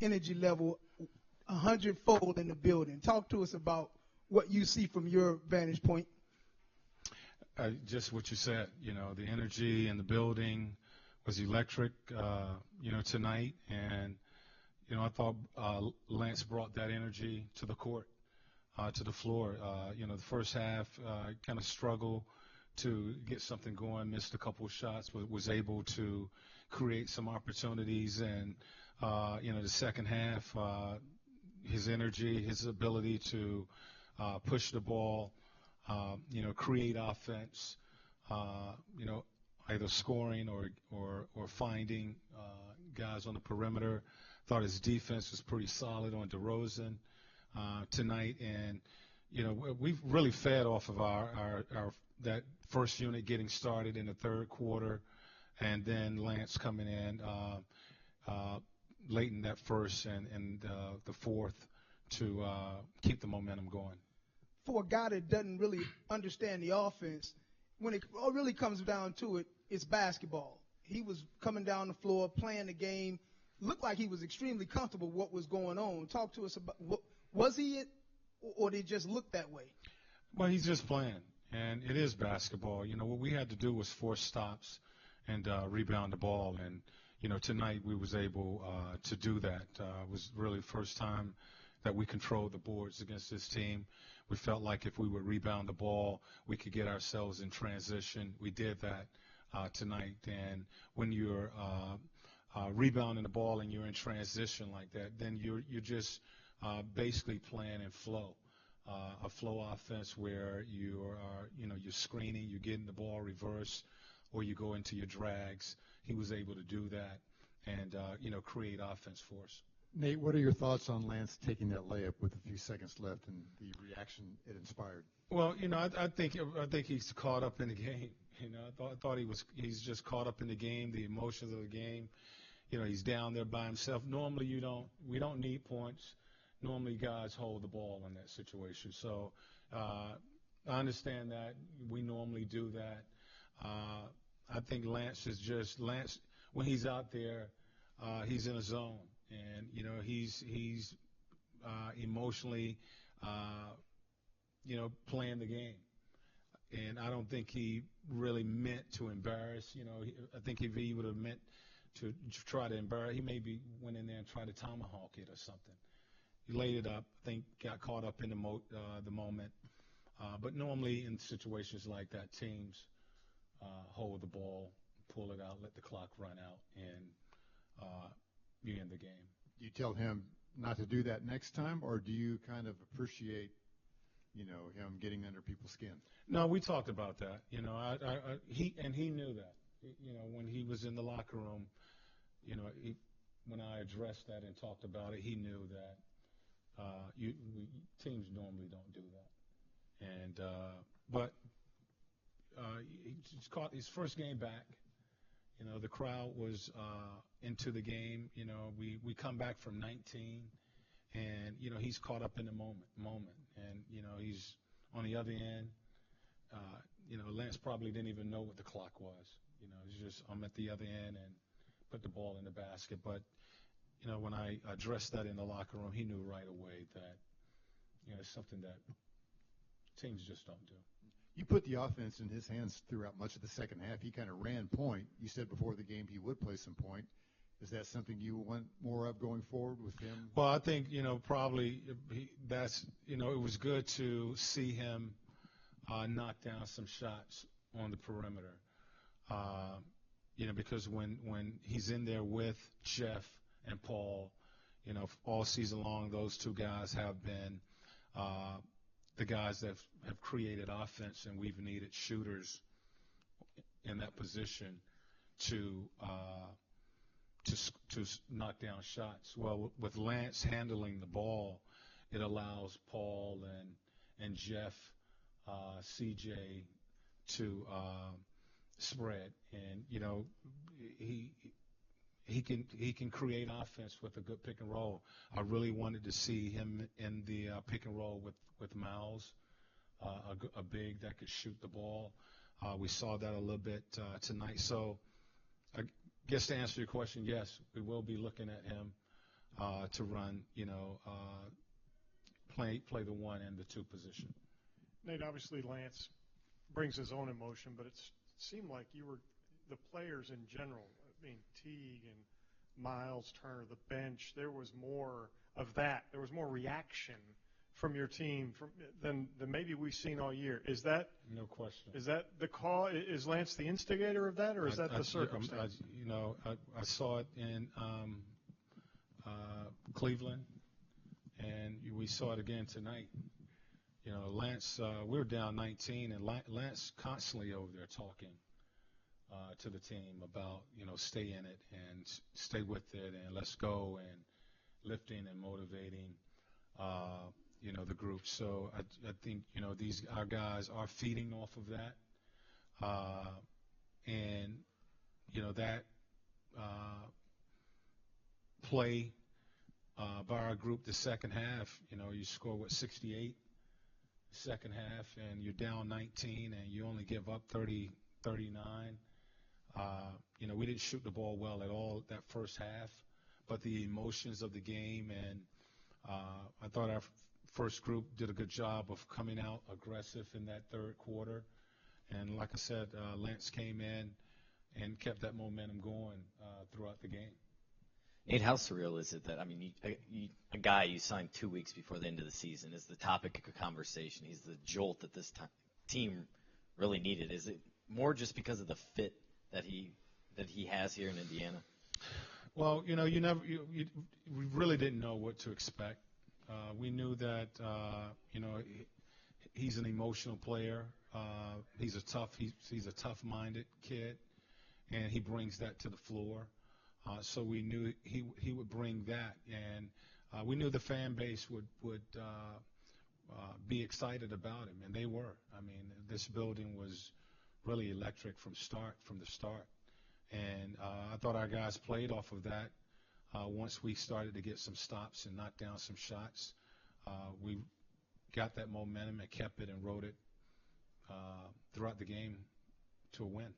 energy level 100-fold in the building. Talk to us about what you see from your vantage point. Just what you said, the energy in the building was electric, tonight. And, I thought Lance brought that energy to the court, to the floor. The first half kind of struggled to get something going, missed a couple of shots, but was able to create some opportunities. And, the second half, his energy, his ability to push the ball, create offense, either scoring or finding guys on the perimeter. Thought his defense was pretty solid on DeRozan tonight. And, we've really fed off of our that first unit getting started in the third quarter, and then Lance coming in late in that first and the fourth to keep the momentum going. For a guy that doesn't really understand the offense, when it all really comes down to it, it's basketball. He was coming down the floor, playing the game, looked like he was extremely comfortable with what was going on. Talk to us about, was he it, or did it just look that way? Well, he's just playing, and it is basketball. What we had to do was force stops and rebound the ball, and, tonight we was able to do that. It was really the first time that we controlled the boards against this team. We felt like if we would rebound the ball, we could get ourselves in transition. We did that tonight. And when you're rebounding the ball and you're in transition like that, then you're just basically playing in flow, a flow offense where you're screening, you're getting the ball reversed, or you go into your drags. He was able to do that and create offense for us. Nate, what are your thoughts on Lance taking that layup with a few seconds left and the reaction it inspired? Well, I think he's caught up in the game. I thought he's just caught up in the game, the emotions of the game. He's down there by himself. Normally we don't need points. Normally guys hold the ball in that situation. So I understand that. We normally do that. I think Lance when he's out there, he's in a zone. And, he's emotionally, playing the game. And I don't think he really meant to embarrass. I think if he would have meant to try to embarrass, he maybe went in there and tried to tomahawk it or something. He laid it up, I think got caught up in the moment. But normally in situations like that, teams hold the ball, pull it out, let the clock run out, and you end the game. Do you tell him not to do that next time, or do you kind of appreciate, him getting under people's skin? No, we talked about that. He knew that. When he was in the locker room, when I addressed that and talked about it, he knew that teams normally don't do that. And but he caught his first game back. The crowd was into the game. We come back from 19, and, he's caught up in the moment. And, he's on the other end. Lance probably didn't even know what the clock was. It's just I'm at the other end and put the ball in the basket. But, when I addressed that in the locker room, he knew right away that, it's something that teams just don't do. You put the offense in his hands throughout much of the second half. He kind of ran point. You said before the game he would play some point. Is that something you want more of going forward with him? Well, I think, probably it was good to see him knock down some shots on the perimeter. Because when he's in there with Jeff and Paul, all season long, those two guys have been the guys that have created offense, and we've needed shooters in that position to knock down shots. Well, with Lance handling the ball, it allows Paul and Jeff, CJ to spread, and he can create offense with a good pick and roll. I really wanted to see him in the pick and roll with Miles, a big that could shoot the ball. We saw that a little bit tonight. So I guess to answer your question, yes, we will be looking at him to run, play the 1 and the 2 position. Nate, obviously Lance brings his own emotion, but it seemed like the players in general, Teague and Miles Turner, the bench, there was more of that. There was more reaction from your team than maybe we've seen all year. Is that – No question. Is that the call? Is Lance the instigator of that, or is that the circumstance? I saw it in Cleveland, and we saw it again tonight. Lance, we were down 19, and Lance constantly over there talking to the team about, stay in it and stay with it and let's go, and lifting and motivating, the group. So I think, our guys are feeding off of that. And, that play by our group the second half, you score, 68 second half, and you're down 19, and you only give up 39. We didn't shoot the ball well at all that first half, but the emotions of the game, and I thought our first group did a good job of coming out aggressive in that third quarter. And like I said, Lance came in and kept that momentum going throughout the game. Nate, how surreal is it that, a guy you signed 2 weeks before the end of the season is the topic of conversation. He's the jolt that this team really needed. Is it more just because of the fit that he has here in Indiana? Well, we really didn't know what to expect. We knew that, he's an emotional player. He's a tough-minded kid, and he brings that to the floor. So we knew he would bring that, and we knew the fan base would be excited about him, and they were. This building was really electric from the start, and I thought our guys played off of that. Once we started to get some stops and knock down some shots, we got that momentum and kept it and rode it throughout the game to a win.